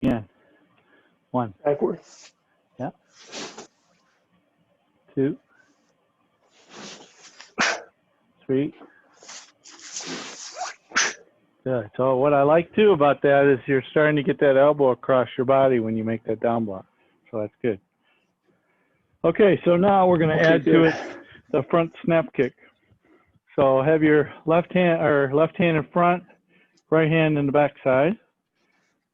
Again. 1. Backward. Yeah. 2. 3. Good. So what I like too about that is you're starting to get that elbow across your body when you make that down block. So that's good. Okay, so now we're going to add to it the front snap kick. So have your left hand in front, right hand in the back side.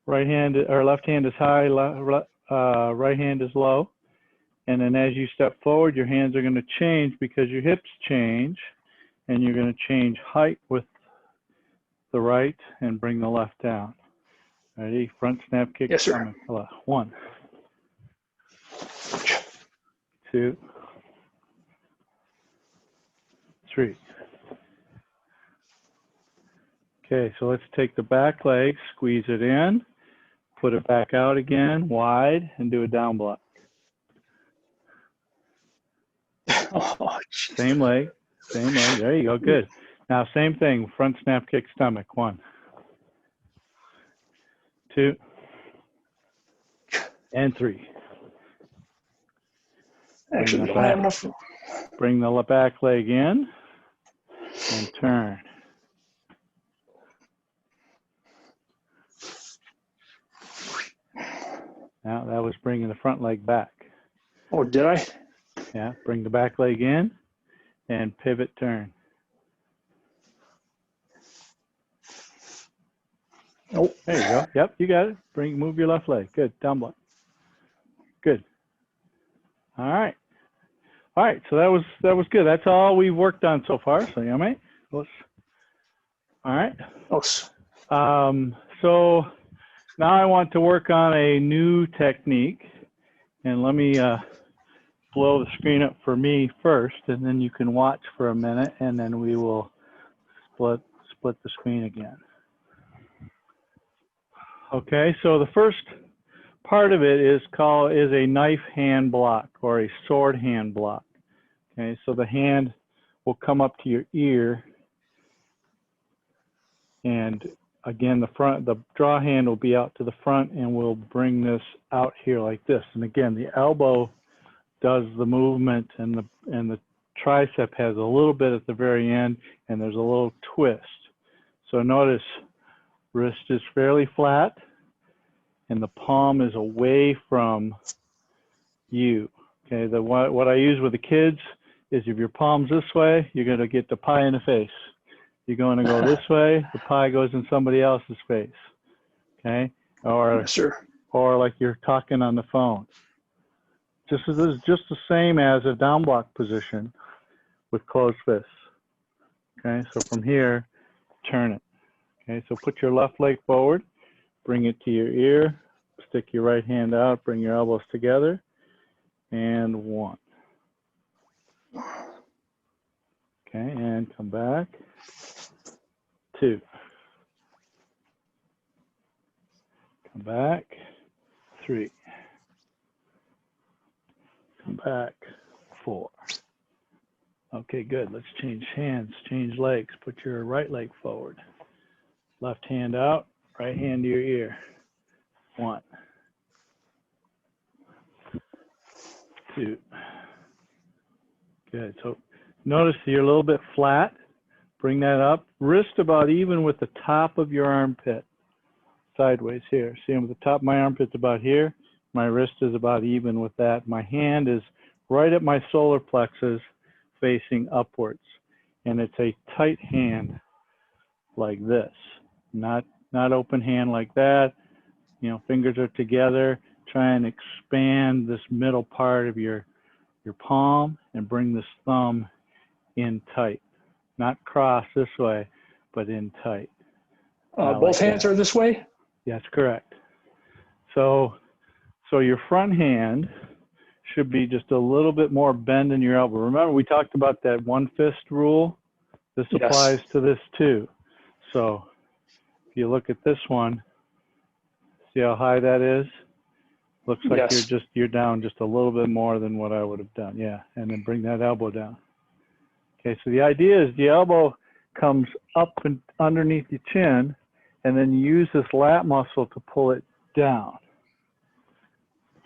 Right hand or left hand is high, right hand is low. And then as you step forward, your hands are going to change because your hips change, and you're going to change height with the right and bring the left down. Ready? Front snap kick. Yes, sir. 1, 2, 3. Okay, so let's take the back leg, squeeze it in, put it back out again, wide, and do a down block. Oh, same leg. There you go. Good. Now, same thing. Front snap kick stomach. 1, 2, and 3. Actually, don't have enough. Bring the back leg in and turn. Now that was bringing the front leg back. Oh, did I? Yeah, bring the back leg in and pivot turn. Oh, there you go. Yep, you got it. Move your left leg. Good. Down block. Good. All right. All right. So that was good. That's all we've worked on so far. So yeah, mate. All right. So now I want to work on a new technique, and let me blow the screen up for me first, and then you can watch for a minute, and then we will split the screen again. Okay, so the first part of it is a knife hand block or a sword hand block. Okay, so the hand will come up to your ear, and again, the draw hand will be out to the front, and we'll bring this out here like this. And again, the elbow does the movement, and the tricep has a little bit at the very end, and there's a little twist. So notice, wrist is fairly flat, and the palm is away from you. Okay, what I use with the kids is if your palm's this way, you're going to get the pie in the face. You're going to go this way, the pie goes in somebody else's face. Okay, yes, sir. Or like you're talking on the phone. This is just the same as a down block position with closed fists. Okay, so from here, turn it. Okay, so put your left leg forward, bring it to your ear, stick your right hand out, bring your elbows together, and 1. Okay, and come back. 2. Come back. 3. Come back. 4. Okay, good. Let's change hands, change legs. Put your right leg forward. Left hand out, right hand to your ear. 1. 2. Good. So notice you're a little bit flat. Bring that up. Wrist about even with the top of your armpit. Sideways here. See, the top of my armpit's about here. My wrist is about even with that. My hand is right at my solar plexus facing upwards. And it's a tight hand like this. Not open hand like that. You know, fingers are together. Try and expand this middle part of your palm and bring this thumb in tight. Not cross this way, but in tight. Both hands are this way? That's correct. So your front hand should be just a little bit more bend in your elbow. Remember, we talked about that one fist rule? This applies to this too. So if you look at this one, see how high that is? Looks like you're down just a little bit more than what I would have done. Yeah, and then bring that elbow down. Okay, so the idea is the elbow comes up and underneath your chin, and then you use this lat muscle to pull it down,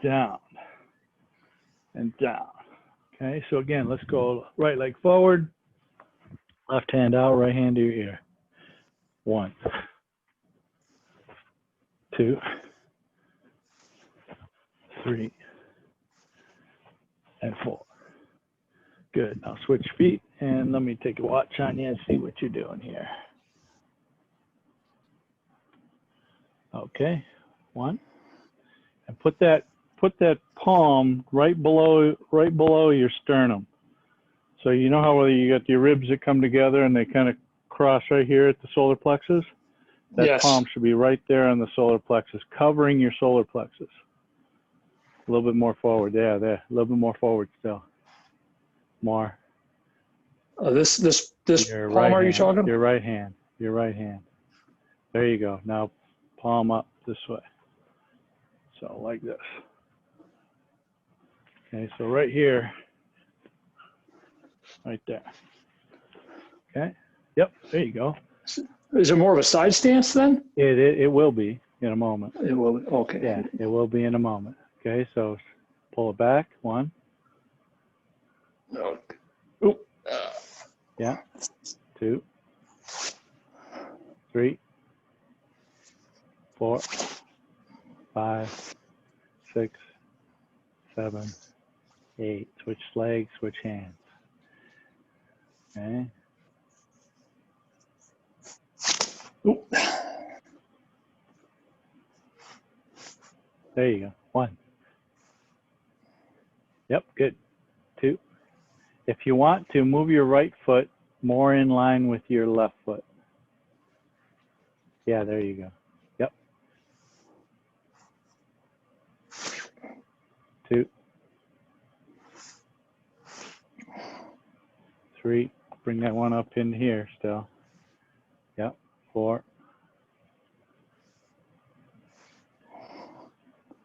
down, and down. Okay, so again, let's go right leg forward, left hand out, right hand to your ear. 1, 2, 3, and 4. Good. Now switch feet and let me take a watch on you and see what you're doing here. Okay, 1, and put that palm right below your sternum. So you know how you got your ribs that come together and they kind of cross right here at the solar plexus? That Yes. palm should be right there on the solar plexus, covering your solar plexus. A little bit more forward. Yeah, there. A little bit more forward still. More. This Your palm, right are you hand. talking? Your right hand. Your right hand. There you go. Now palm up this way. So like this. Okay, so right here. Right there. Okay. Yep. There you go. Is it more of a side stance then? It will be in a moment. It will. Okay. Yeah, it will be in a moment. Okay, so pull it back. 1. Okay. Yeah. 2, 3, 4, 5, 6, 7, 8. Switch legs, switch hands. Okay. Oop. There you go. 1. Yep, good. 2. If you want to, move your right foot more in line with your left foot. Yeah, there you go. Yep. 2, 3. Bring that one up in here still. Yep. 4.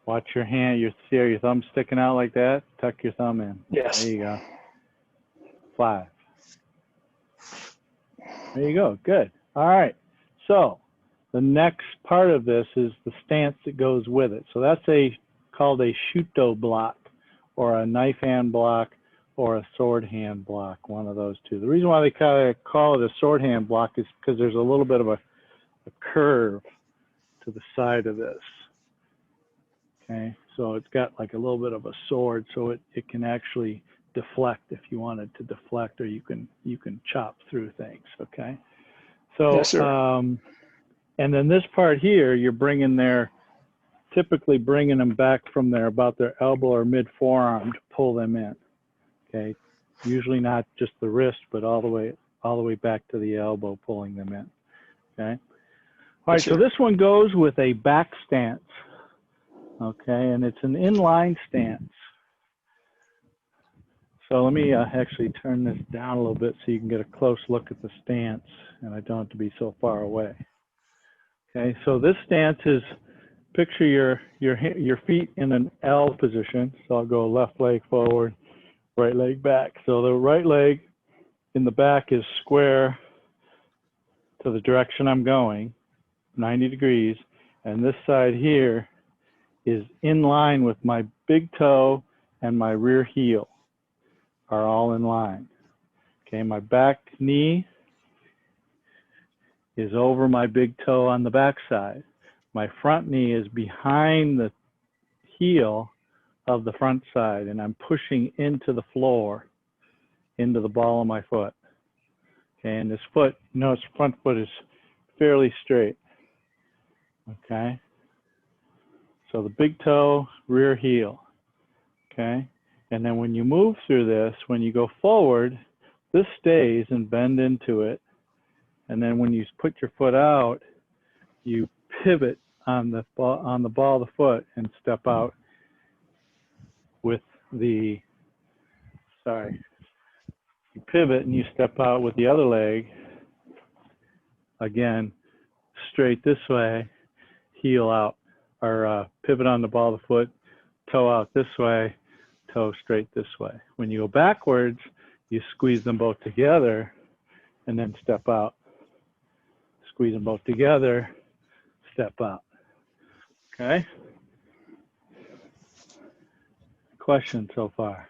Watch your hand. You see your thumb sticking out like that? Tuck your thumb in. Yes. There you go. 5. There you go. Good. All right. So the next part of this is the stance that goes with it. So that's called a shuto block, or a knife hand block, or a sword hand block, one of those two. The reason why they call it a sword hand block is because there's a little bit of a curve to the side of this. Okay, so it's got like a little bit of a sword, so it can actually deflect if you wanted to deflect, or you can chop through things. Okay, so Yes, sir. and then this part here, you're typically bringing them back from about their elbow or mid forearm to pull them in. Okay, usually not just the wrist, but all the way back to the elbow, pulling them in. Okay, all right. Yes, So this one goes with a back stance. Okay, and it's an inline stance. So let me actually turn this down a little bit so you can get a close look at the stance, and I don't have to be so far away. Okay, so this stance is, picture your feet in an L position. So I'll go left leg forward, right leg back. So the right leg in the back is square to the direction I'm going, 90 degrees, and this side here is in line with my big toe and my rear heel are all in line. Okay, my back knee is over my big toe on the back side. My front knee is behind the heel of the front side, and I'm pushing into the floor, into the ball of my foot. Okay, and this foot, notice front foot is fairly straight. Okay. So the big toe, rear heel, okay? And then when you move through this, when you go forward, this stays and bend into it. And then when you put your foot out, you pivot on the ball of the foot and step out with you pivot and you step out with the other leg, again, straight this way, heel out. Or pivot on the ball of the foot, toe out this way, toe straight this way. When you go backwards, you squeeze them both together and then step out. Squeeze them both together, step out. Okay. Question so far?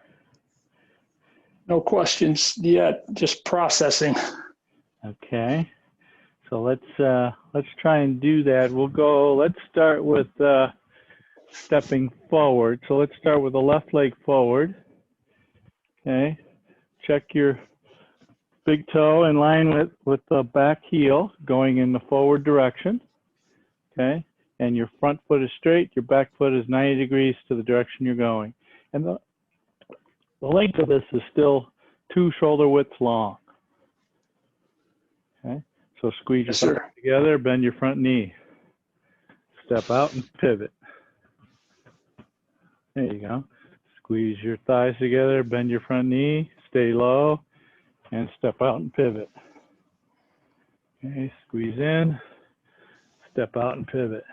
No questions yet, just processing. Okay. So let's try and do that. Let's start with stepping forward. So let's start with the left leg forward. Okay. Check your big toe in line with the back heel going in the forward direction. Okay. And your front foot is straight, your back foot is 90 degrees to the direction you're going. And the length of this is still 2 shoulder widths long. Okay. So squeeze your thighs together, bend your front knee. Step out and pivot. There you go. Squeeze your thighs together, bend your front knee, stay low, and step out and pivot. Okay, squeeze in, step out and pivot.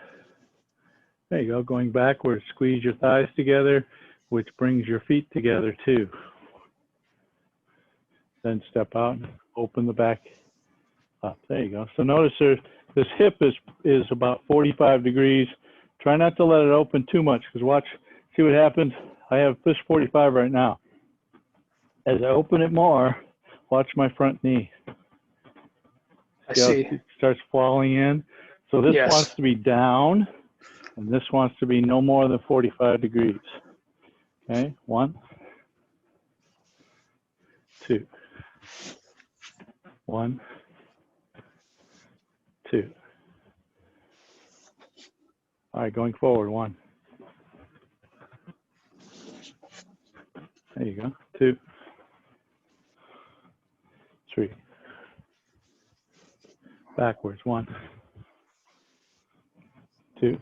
There you go. Going backwards, squeeze your thighs together, which brings your feet together too. Then step out and open the back up. There you go. So notice this hip is about 45 degrees. Try not to let it open too much, because see what happens. I have fish 45 right now. As I open it more, watch my front knee. I see. It starts falling in. So this wants to be down, and this wants to be no more than 45 degrees. Okay, 1, 2, 1, 2. All right, going forward, 1. There you go. 2, 3. Backwards, 1, 2,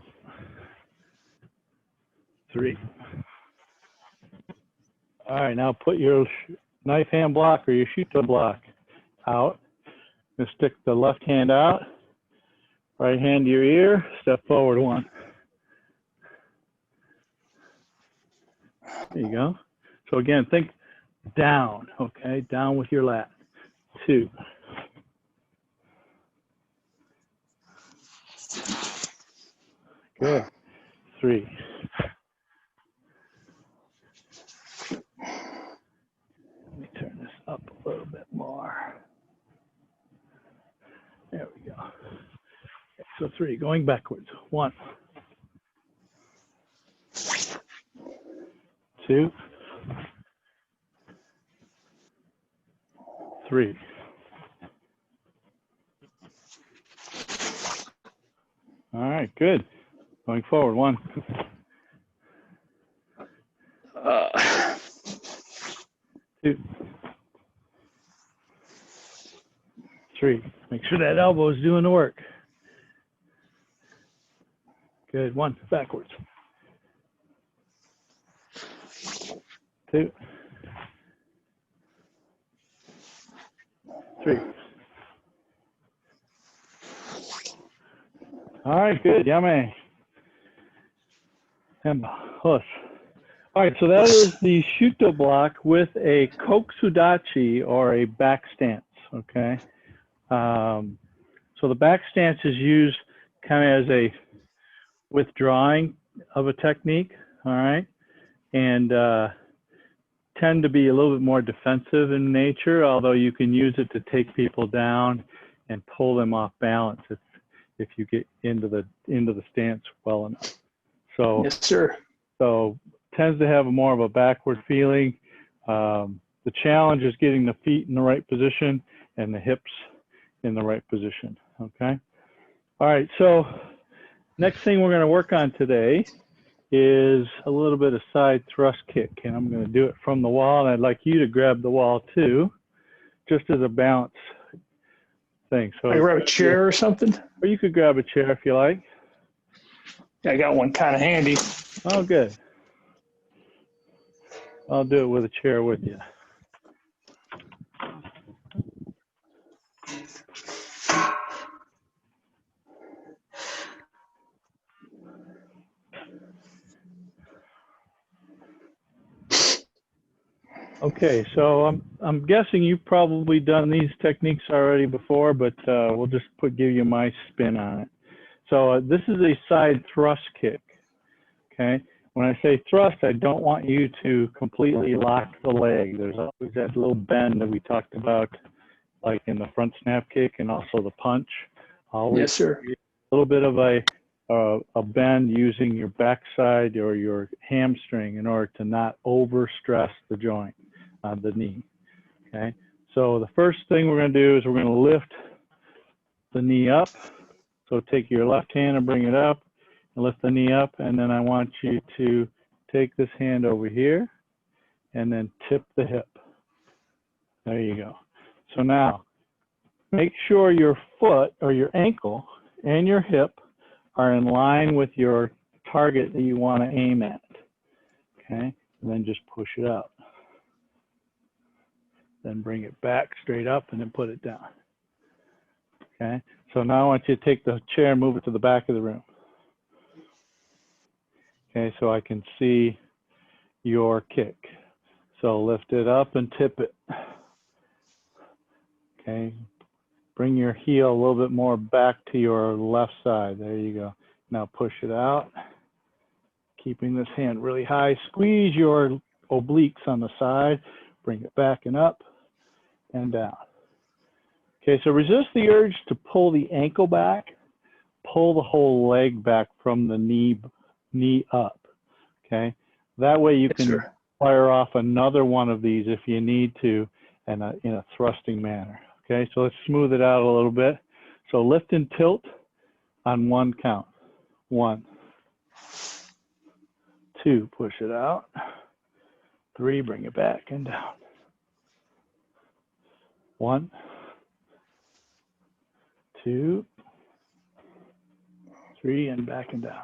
3. All right, now put your knife hand block or your shuto block out. And stick the left hand out, right hand to your ear, step forward, 1. There you go. So again, think down, okay? Down with your lat. 2. Good. 3. Let me turn this up a little bit more. There we go. Okay, so 3, going backwards. 1, 2, 3. All right, good. Going forward, 1. 2, 3. Make sure that elbow is doing the work. Good. 1, backwards. 2, 3. All right, good. Yummy. And hush. All right, so that is the shuto block with a koksudachi or a back stance, okay? So the back stance is used kind of as a withdrawing of a technique, all right? And tend to be a little bit more defensive in nature, although you can use it to take people down and pull them off balance if you get into the stance well enough. So yes, sir. So tends to have more of a backward feeling. The challenge is getting the feet in the right position and the hips in the right position, okay? All right, so next thing we're gonna work on today is a little bit of side thrust kick, and I'm gonna do it from the wall, and I'd like you to grab the wall too, just as a balance thing. So I grab a chair or something? Or you could grab a chair if you like. I got one kind of handy. Oh, good. I'll do it with a chair with you. Okay, so I'm guessing you've probably done these techniques already before, but we'll just give you my spin on it. So this is a side thrust kick, okay? When I say thrust, I don't want you to completely lock the leg. There's always that little bend that we talked about, like in the front snap kick and also the punch. Always Yes, sir. a little bit of a bend using your backside or your hamstring in order to not overstress the joint on the knee, okay? So the first thing we're going to do is we're going to lift the knee up. So take your left hand and bring it up and lift the knee up, and then I want you to take this hand over here and then tip the hip. There you go. So now make sure your foot or your ankle and your hip are in line with your target that you want to aim at, okay? And then just push it out. Then bring it back straight up and then put it down, okay? So now I want you to take the chair and move it to the back of the room. Okay, so I can see your kick. So lift it up and tip it. Okay, bring your heel a little bit more back to your left side. There you go. Now push it out. Keeping this hand really high. Squeeze your obliques on the side. Bring it back and up and down. Okay, so resist the urge to pull the ankle back. Pull the whole leg back from the knee up, okay? That way you can fire off another one of these if you need to in a thrusting manner, okay? So let's smooth it out a little bit. So lift and tilt on one count. 1, 2, push it out. 3, bring it back and down. 1, 2, 3, and back and down.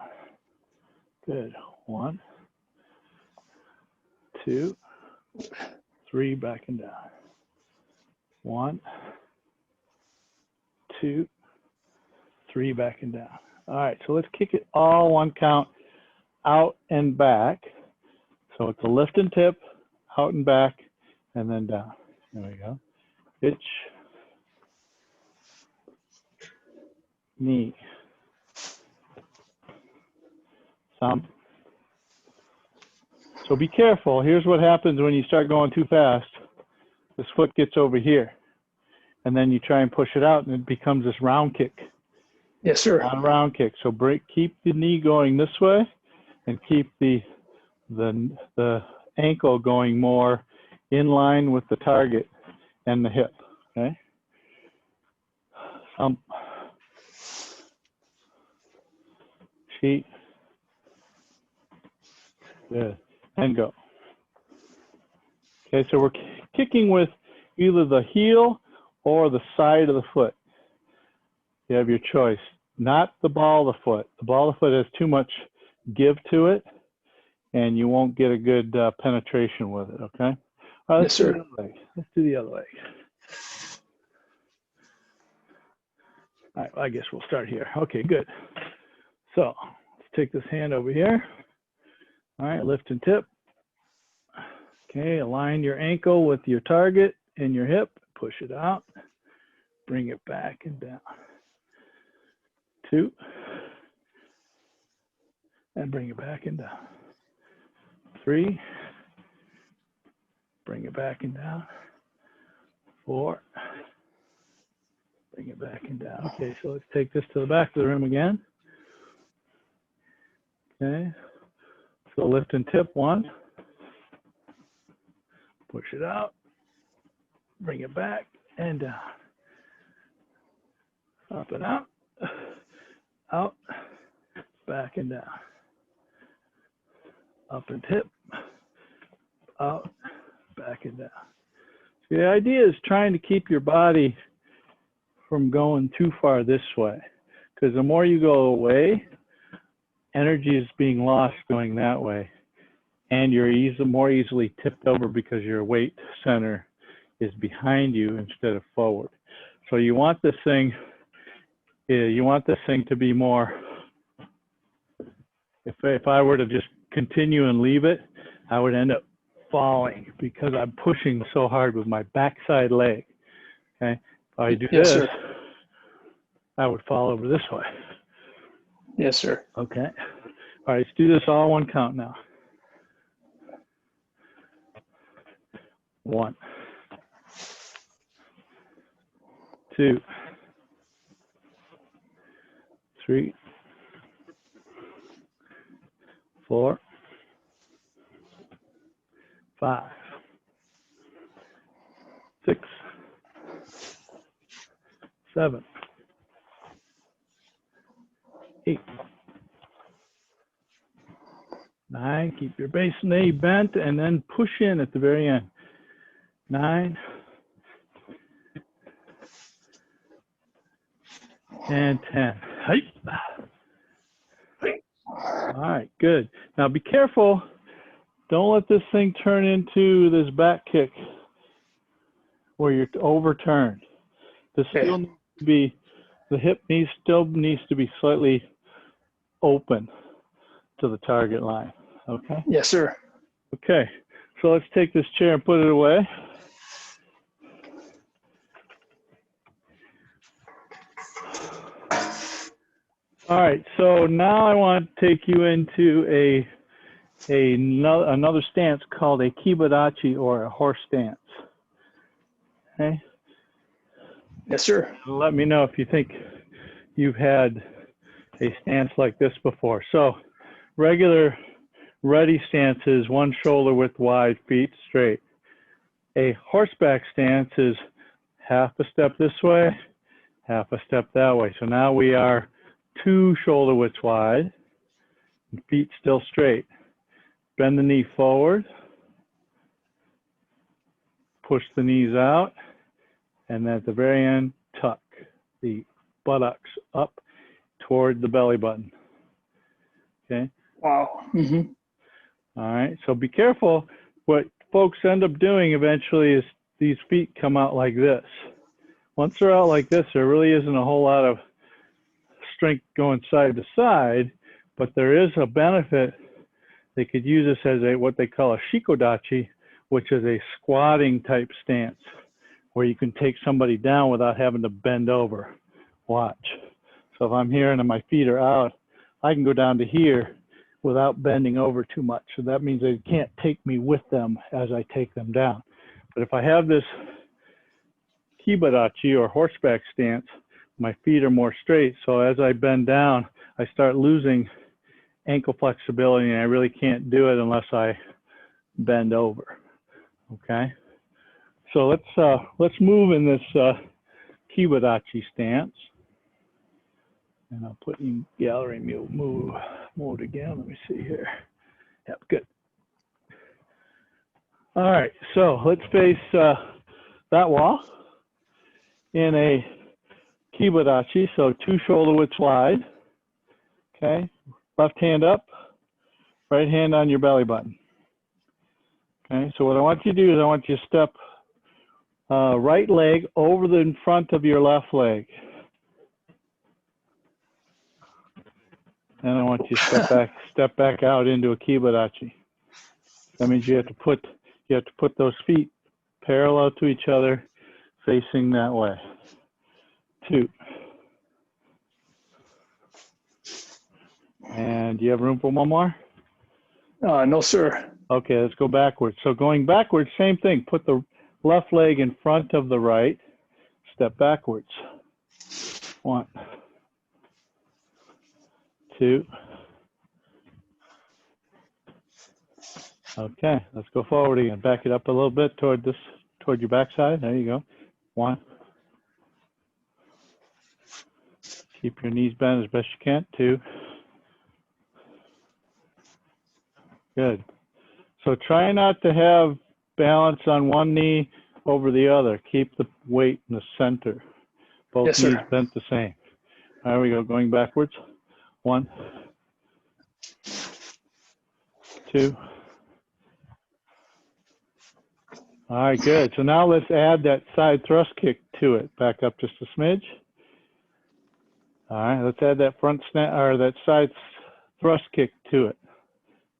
Good. 1, 2, 3, back and down. 1, 2, 3, back and down. All right, so let's kick it all one count, out and back. So it's a lift and tip, out and back, and then down. There we go. Pitch, knee, thump. So be careful. Here's what happens when you start going too fast. This foot gets over here, and then you try and push it out, and it becomes this round kick. Yes, sir. Round kick. So keep the knee going this way, and keep the ankle going more in line with the target and the hip. Okay. Sheet. Good. And go. Okay, so we're kicking with either the heel or the side of the foot. You have your choice. Not the ball of the foot. The ball of the foot has too much give to it, and you won't get a good penetration with it, okay? All right, let's do the other leg. Let's do the other leg. All right, well, I guess we'll start here. Okay, good. So let's take this hand over here. All right, lift and tip. Okay, align your ankle with your target and your hip. Push it out. Bring it back and down. 2. And bring it back and down. 3. Bring it back and down. 4. Bring it back and down. Okay, so let's take this to the back of the room again. Okay, so lift and tip 1. Push it out. Bring it back and down. Up and out. Out. Back and down. Up and tip. Out. Back and down. So the idea is trying to keep your body from going too far this way, because the more you go away, energy is being lost going that way, and you're more easily tipped over because your weight center is behind you instead of forward. So you want this thing to be more, if I were to just continue and leave it, I would end up falling because I'm pushing so hard with my backside leg. Okay, if I do this, I would fall over this way. Yes, sir. Okay. All right, let's do this all one count now. 1, 2, 3, 4, 5, 6, 7, 8, 9. Keep your base knee bent and then push in at the very end. 9 and 10. Height. All right, good. Now be careful. Don't let this thing turn into this back kick where you're overturned. This still needs to be, the hip still needs to be slightly open to the target line. Okay? Yes, sir. Okay, so let's take this chair and put it away. All right, so now I want to take you into another stance called a kibadachi, or a horse stance. Okay? Yes, sir. Let me know if you think you've had a stance like this before. So regular ready stance is one shoulder width wide, feet straight. A horseback stance is half a step this way, half a step that way. So now we are 2 shoulder widths wide, and feet still straight. Bend the knee forward, push the knees out, and at the very end, tuck the buttocks up toward the belly button. Okay? Wow. Mm-hmm. All right, so be careful. What folks end up doing eventually is these feet come out like this. Once they're out like this, there really isn't a whole lot of strength going side to side, but there is a benefit. They could use this as what they call a shikodachi, which is a squatting type stance, where you can take somebody down without having to bend over. Watch. So if I'm here and my feet are out, I can go down to here without bending over too much. So that means they can't take me with them as I take them down. But if I have this kibadachi, or horseback stance, my feet are more straight. So as I bend down, I start losing ankle flexibility, and I really can't do it unless I bend over. Okay. So let's move in this kibadachi stance. And I'll put in gallery mode again. Let me see here. Yep, good. All right, so let's face that wall in a kibadachi, so 2 shoulder widths wide. Okay, left hand up, right hand on your belly button. Okay, so what I want you to do is I want you to step right leg over in front of your left leg. And I want you to step back out into a kibadachi. That means you have to put those feet parallel to each other, facing that way. 2. And do you have room for one more? No, sir. Okay, let's go backwards. So going backwards, same thing. Put the left leg in front of the right. Step backwards. 1, 2. Okay, let's go forward again. Back it up a little bit toward your backside. There you go. 1. Keep your knees bent as best you can. 2. Good. So try not to have balance on one knee over the other. Keep the weight in the center. Both Yes, knees sir. bent the same. There we go. Going backwards. 1, 2. All right, good. So now let's add that side thrust kick to it. Back up just a smidge. All right, let's add that that side thrust kick to it.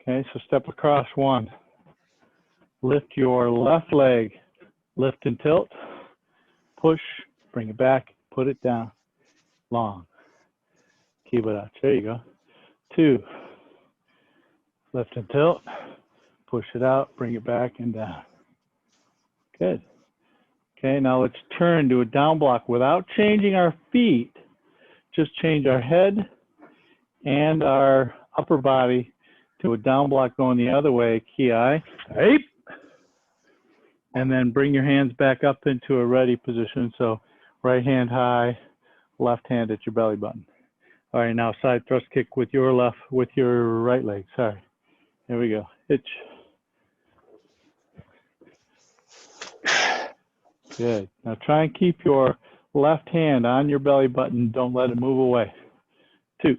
Okay, so step across. 1. Lift your left leg. Lift and tilt. Push. Bring it back. Put it down. Long. Keep it out. There you go. 2. Lift and tilt. Push it out. Bring it back and down. Good. Okay, now let's turn to a down block without changing our feet. Just change our head and our upper body to a down block going the other way. Ki. Hey. And then bring your hands back up into a ready position. So right hand high, left hand at your belly button. All right, now side thrust kick with your right leg. Sorry. There we go. Hitch. Good. Now try and keep your left hand on your belly button. Don't let it move away. 2.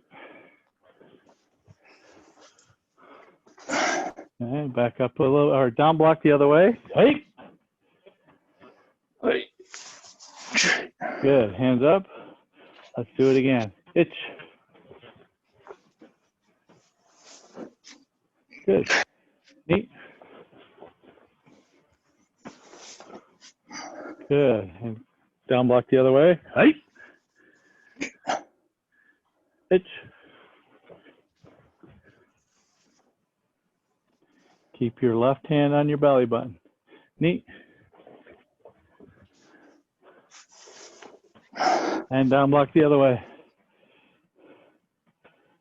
Okay, back up a little, or down block the other way. Hey. Hey. Good. Hands up. Let's do it again. Hitch. Good. Neat. Good. And down block the other way. Hey. Hitch. Keep your left hand on your belly button. Neat. And down block the other way.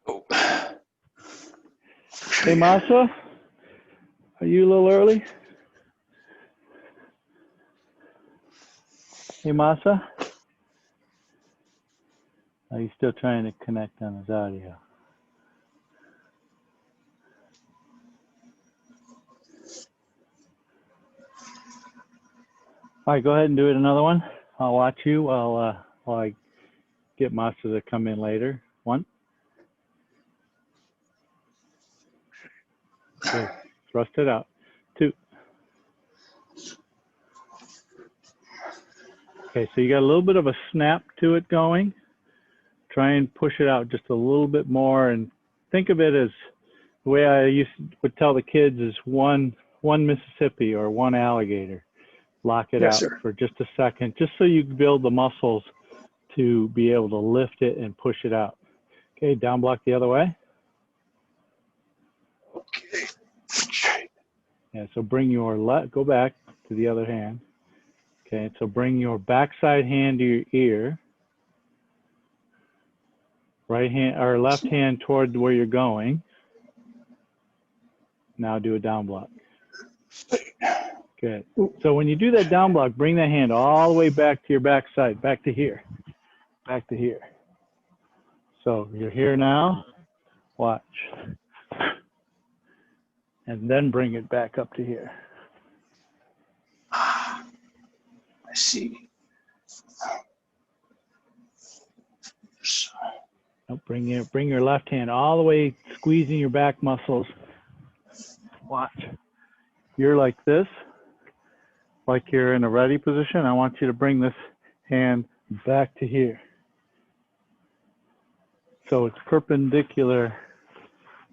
Oh. Hey, Masha, are you a little early? Hey, Masha? Are you still trying to connect on his audio? All right, go ahead and do it another one. I'll watch you while I get Masha to come in later. 1. Good. Thrust it out. 2. Okay, so you got a little bit of a snap to it going. Try and push it out just a little bit more, and think of it as the way I would tell the kids is one Mississippi or one alligator. Lock it Yes, out sir. for just a second, just so you build the muscles to be able to lift it and push it out. Okay, down block the other way. Okay. Yeah, so bring your go back to the other hand. Okay, so bring your backside hand to your ear. Right hand or left hand toward where you're going. Now do a down block. Good. So when you do that down block, bring that hand all the way back to your backside, back to here. Back to here. So you're here now. Watch. And then bring it back up to here. I see. Now bring your left hand all the way, squeezing your back muscles. Watch. You're like this, like you're in a ready position. I want you to bring this hand back to here. So it's perpendicular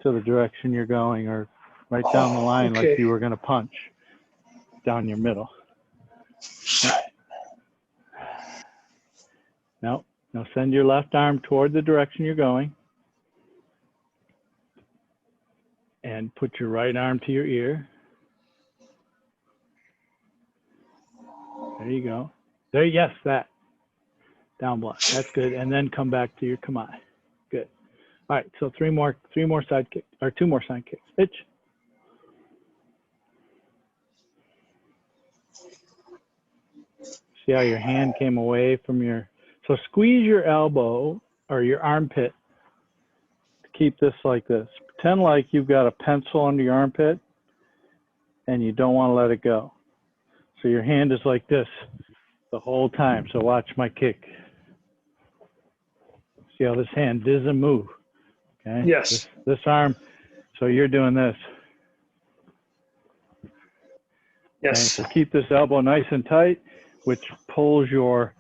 to the direction you're going, or right down the line, okay. like you were going to punch down your middle. No, send your left arm toward the direction you're going. And put your right arm to your ear. There you go. There, yes, that. Down block. That's good. And then come back to your kamai. Good. All right, so 3 more side kicks, or 2 more side kicks. Hitch. See how your hand came away from your, so squeeze your elbow or your armpit to keep this like this. Pretend like you've got a pencil under your armpit and you don't want to let it go. So your hand is like this the whole time. So watch my kick. See how this hand doesn't move. Okay. Yes. This arm. So you're doing this. Yes. Okay? So keep this elbow nice and tight, which pulls your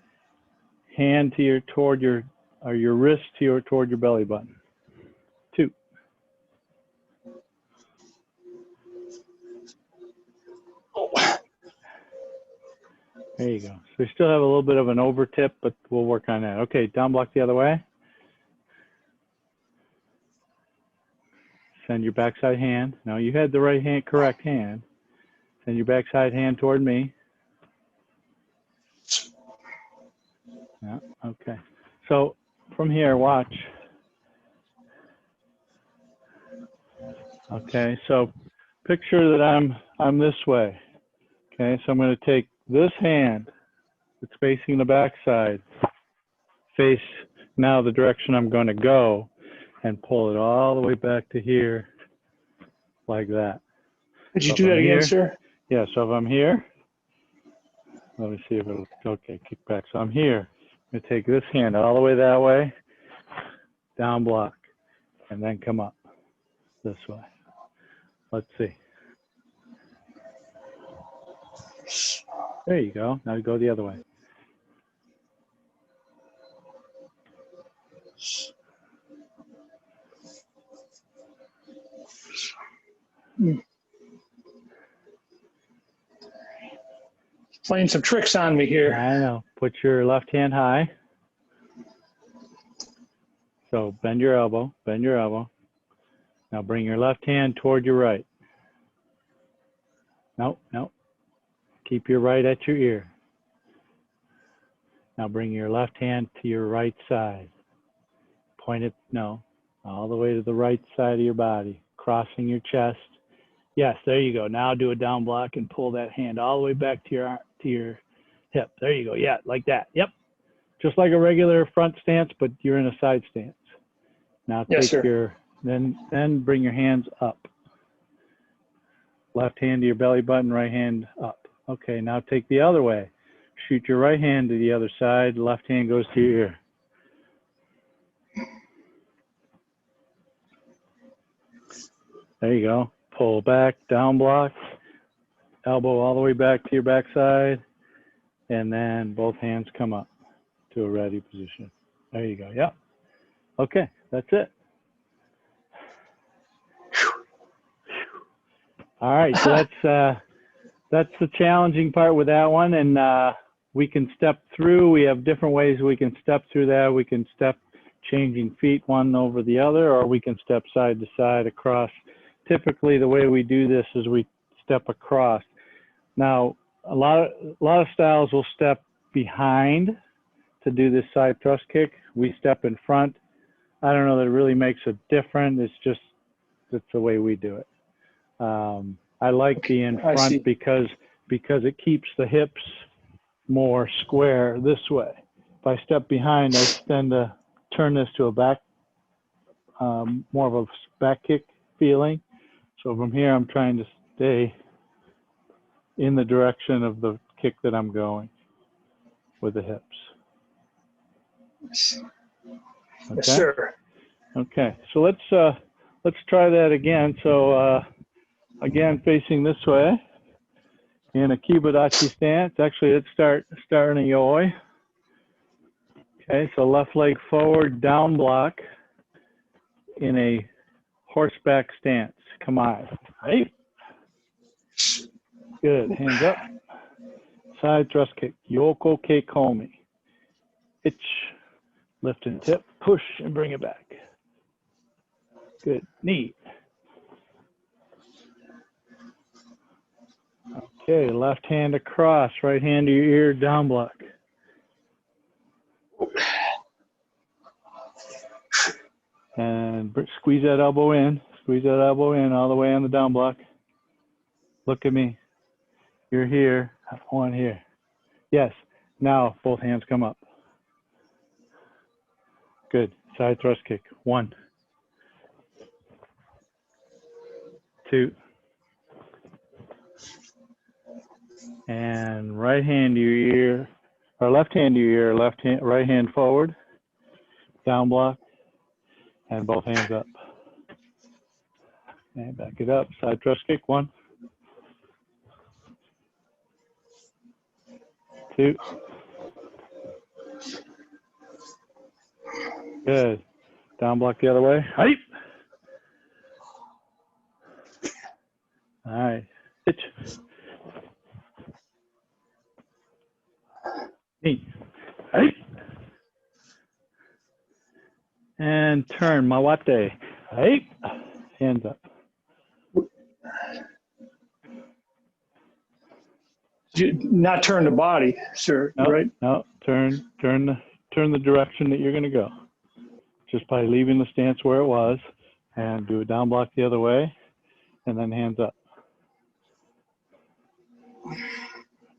hand to toward your wrist toward your belly button. 2. There you go. So we still have a little bit of an over tip, but we'll work on that. Okay, down block the other way. Send your backside hand. Now you had the right hand, correct hand. Send your backside hand toward me. Yeah, okay. So from here, watch. Okay, so picture that I'm this way. Okay, so I'm going to take this hand that's facing the backside, face now the direction I'm going to go, and pull it all the way back to here, like that. Could you So do if that I'm again, here, sir? yeah, so if I'm here, let me see if it'll, okay, kick back. So I'm here. I'm going to take this hand all the way that way, down block, and then come up this way. Let's see. There you go. Now go the other way. Playing some tricks on me here. I know. Put your left hand high. So bend your elbow, bend your elbow. Now bring your left hand toward your right. No, no. Keep your right at your ear. Now bring your left hand to your right side. Point it, no, all the way to the right side of your body, crossing your chest. Yes, there you go. Now do a down block and pull that hand all the way back to your hip. There you go. Yeah, like that. Yep. Just like a regular front stance, but you're in a side stance. Now Yes, take sir. your, then bring your hands up. Left hand to your belly button, right hand up. Okay, now take the other way. Shoot your right hand to the other side, left hand goes to your ear. There you go. Pull back, down block, elbow all the way back to your backside, and then both hands come up to a ready position. There you go. Yep. Okay, that's it. All right, so that's the challenging part with that one, and we can step through. We have different ways we can step through that. We can step changing feet one over the other, or we can step side to side across. Typically, the way we do this is we step across. Now, a lot of styles will step behind to do this side thrust kick. We step in front. I don't know that it really makes a difference. It's just that's the way we do it. I like the in front because it keeps the hips more square this way. If I step behind, I tend to turn this to a back, more of a back kick feeling. So from here, I'm trying to stay in the direction of the kick that I'm going with the hips. Yes, Okay? yes, sir. Okay, so let's try that again. So again, facing this way in a Kibadachi stance. Actually, let's start in a yoi. Okay, so left leg forward, down block in a horseback stance. Come on. Right. Good. Hands up. Side thrust kick. Yoko keikomi. Itch. Lift and tip. Push and bring it back. Good. Knee. Okay. Left hand across. Right hand to your ear. Down block. And squeeze that elbow in. Squeeze that elbow in all the way on the down block. Look at me. You're here. One here. Yes. Now both hands come up. Good. Side thrust kick. 1, 2. And right hand to your ear, or left hand to your ear, right hand forward. Down block. And both hands up. And back it up. Side thrust kick. 1, 2. Good. Down block the other way. Hype. All right. Hitch. Knee. Hype. And turn. Mawate. Hype. Hands up. Not turn the body, sir, No, right? no, turn the direction that you're going to go. Just by leaving the stance where it was, and do a down block the other way, and then hands up.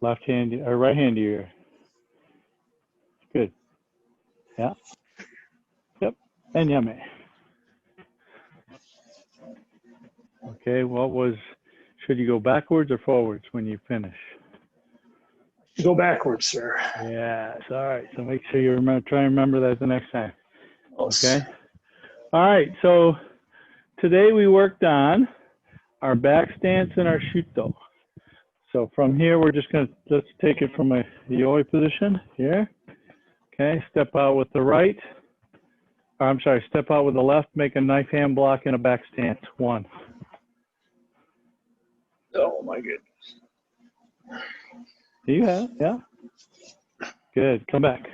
Left hand or right hand to your ear. Good. Yeah. Yep. And yummy. Okay. Should you go backwards or forwards when you finish? Go backwards, sir. Yes. All right. So make sure you try and remember that the next time. Okay. All right. So today we worked on our back stance and our shuto. So from here, we're just going to, let's take it from a yoi position here. Okay, step out with the right. I'm sorry, step out with the left, make a knife hand block and a back stance. 1. Oh my goodness. You have, yeah. Good, come back.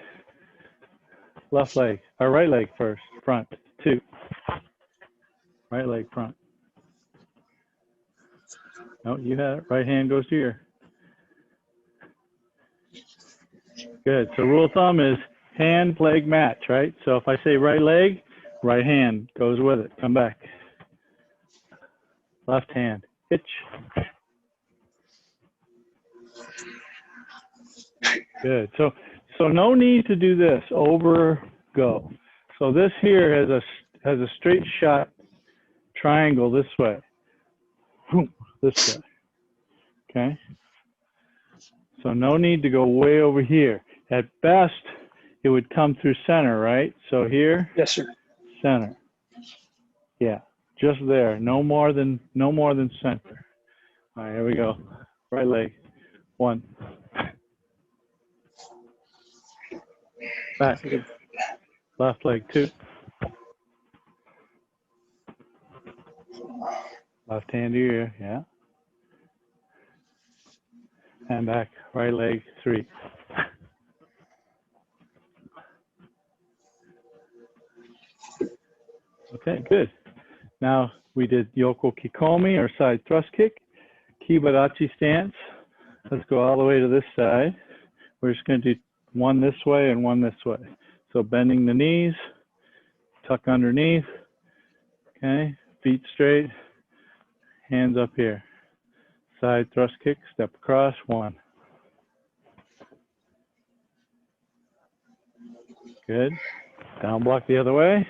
Left leg, or right leg first, front, 2. Right leg front. No, you have it. Right hand goes to your. Good. So rule of thumb is hand, leg match, right? So if I say right leg, right hand goes with it. Come back. Left hand, hitch. Good. So no need to do this. Over, go. So this here has a straight shot triangle this way. This way. Okay. So no need to go way over here. At best, it would come through center, right? So here, Yes, sir. center. Yeah, just there. No more than center. All right, here we go. Right leg, 1. Back. Left leg, 2. Left hand to your ear, yeah. And back. Right leg, 3. Okay, good. Now we did Yoko Kikomi, or side thrust kick, Kibarachi stance. Let's go all the way to this side. We're just going to do one this way and one this way. So bending the knees, tuck underneath, okay, feet straight, hands up here. Side thrust kick, step across, 1. Good. Down block the other way.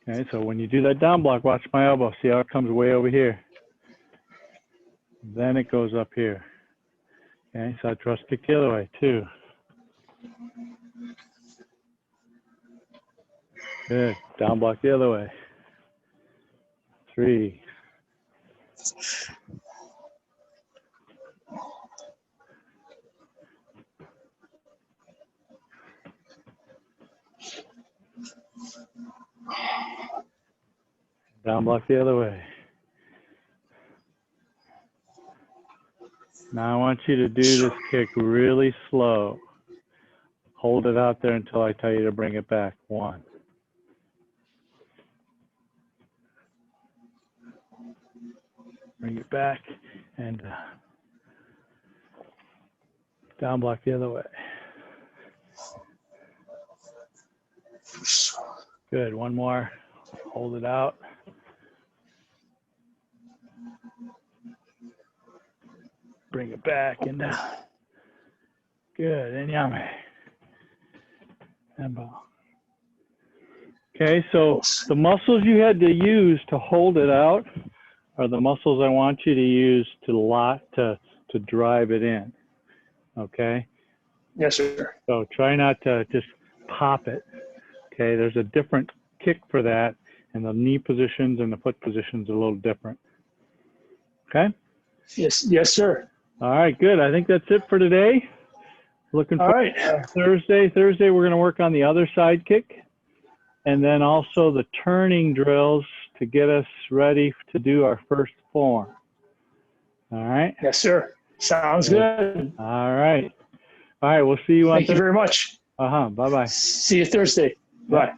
Okay, so when you do that down block, watch my elbow. See how it comes way over here. Then it goes up here. Okay, side thrust kick the other way, 2. Good. Down block the other way. 3. Down block the other way. Now I want you to do this kick really slow. Hold it out there until I tell you to bring it back. 1. Bring it back and down block the other way. Good. 1 more. Hold it out. Bring it back and down. Good. And yummy. And bow. Okay, so the muscles you had to use to hold it out are the muscles I want you to use to drive it in. Okay? Yes, sir. So try not to just pop it. Okay, there's a different kick for that, and the knee positions and the foot positions are a little different. Okay? Yes, sir. All right, good. I think that's it for today. Looking All forward right. to Thursday. Thursday, we're going to work on the other side kick, and then also the turning drills to get us ready to do our first form. All right? Yes, sir. Sounds good. All right. All right, we'll see you on Thank you very much. Bye-bye. See you Thursday. Bye.